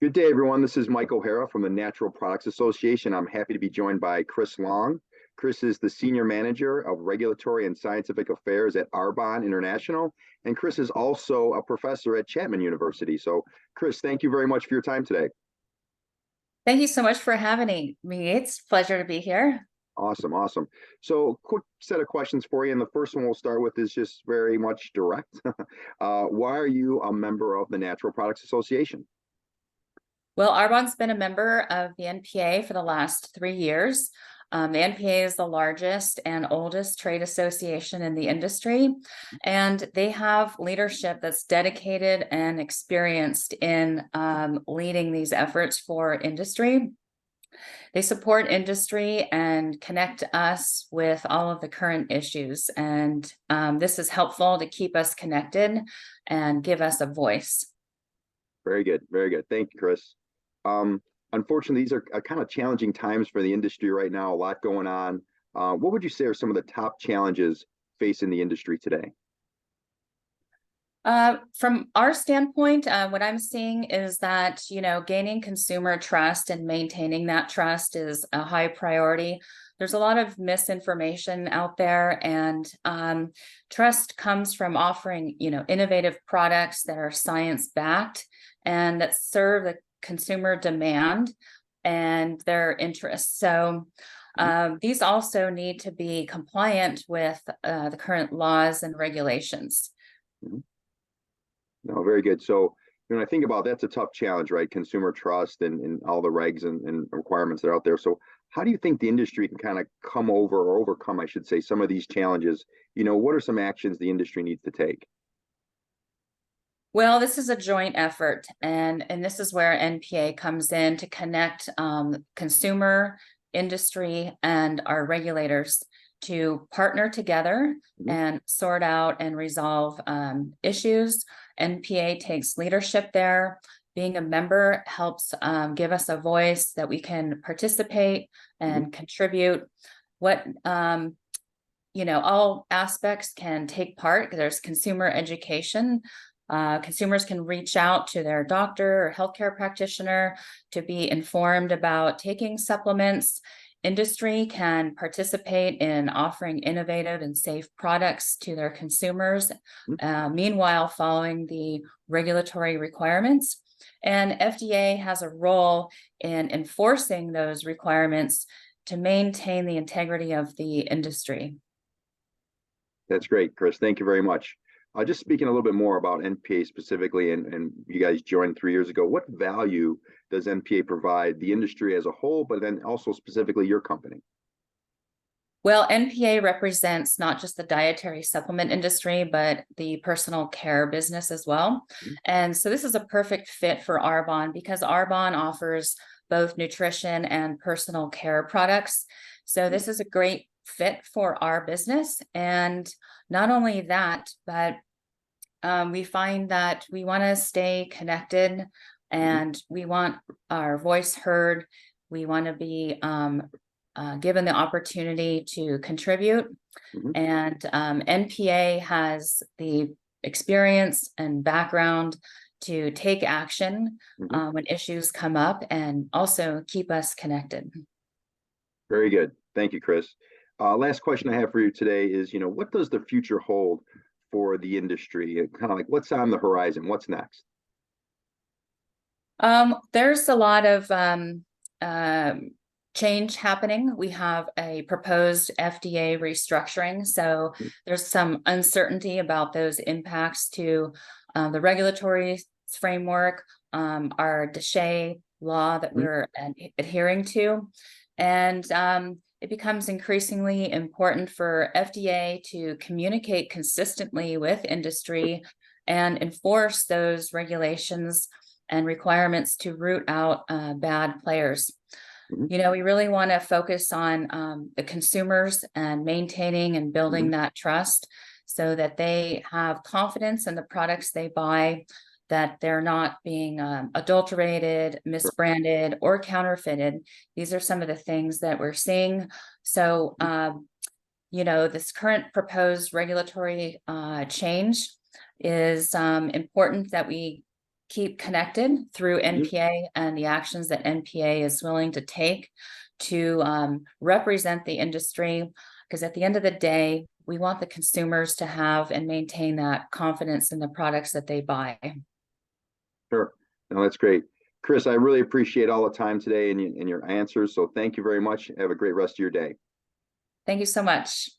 Good day, everyone. This is Mike O'Hara from the Natural Products Association. I'm happy to be joined by Chirs Long. Chris is the Senior Manager of Regulatory and Scientific Affairs at Arbonne International, and Chris is also a professor at Chapman University. So, Chris, thank you very much for your time today. Thank you so much for having me. It's a pleasure to be here. Awesome, awesome. So, quick set of questions for you, and the first one we'll start with is just very much direct. Why are you a member of the Natural Products Association? Well, Arbonne's been a member of the NPA for the last 3 years. The NPA is the largest and oldest trade association in the industry, and they have leadership that's dedicated and experienced in leading these efforts for industry. They support industry and connect us with all of the current issues, and this is helpful to keep us connected and give us a voice. Very good, very good. Thank you, Chris. Unfortunately, these are kind of challenging times for the industry right now, a lot going on. What would you say are some of the top challenges facing the industry today? From our standpoint, what I'm seeing is that, gaining consumer trust and maintaining that trust is a high priority. There's a lot of misinformation out there, and trust comes from offering, innovative products that are science-backed and that serve the consumer demand and their interests. So these also need to be compliant with the current laws and regulations. Mhm. No, very good. So when I think about that's a tough challenge, right? Consumer trust and all the regs and requirements that are out there. So how do you think the industry can kind of come over or overcome, I should say, some of these challenges? What are some actions the industry needs to take? Well, this is a joint effort, and this is where NPA comes in to connect consumer, industry, and our regulators to partner together and sort out and resolve issues. NPA takes leadership there. Being a member helps give us a voice that we can participate and contribute. What all aspects can take part. There's consumer education. Consumers can reach out to their doctor or healthcare practitioner to be informed about taking supplements. Industry can participate in offering innovative and safe products to their consumers, meanwhile following the regulatory requirements. And FDA has a role in enforcing those requirements to maintain the integrity of the industry. That's great, Chris. Thank you very much. Just speaking a little bit more about NPA specifically, and you guys joined 3 years ago, what value does NPA provide the industry as a whole, but then also specifically your company? Well, NPA represents not just the dietary supplement industry, but the personal care business as well. And so this is a perfect fit for Arbonne because Arbonne offers both nutrition and personal care products. So this is a great fit for our business. And not only that, but we find that we want to stay connected and we want our voice heard. We want to be given the opportunity to contribute. And NPA has the experience and background to take action when issues come up and also keep us connected. Very good. Thank you, Chris. Last question I have for you today is, what does the future hold for the industry? Kind of like what's on the horizon? What's next? There's a lot of change happening. We have a proposed FDA restructuring. So there's some uncertainty about those impacts to the regulatory framework, our DSHEA law that we're adhering to. And it becomes increasingly important for FDA to communicate consistently with industry and enforce those regulations and requirements to root out bad players. We really want to focus on the consumers and maintaining and building that trust so that they have confidence in the products they buy, that they're not being adulterated, misbranded, or counterfeited. These are some of the things that we're seeing. So, this current proposed regulatory change is important that we keep connected through NPA and the actions that NPA is willing to take to represent the industry. Because at the end of the day, we want the consumers to have and maintain that confidence in the products that they buy. Sure. No, that's great. Chris, I really appreciate all the time today and your answers. So thank you very much. Have a great rest of your day. Thank you so much.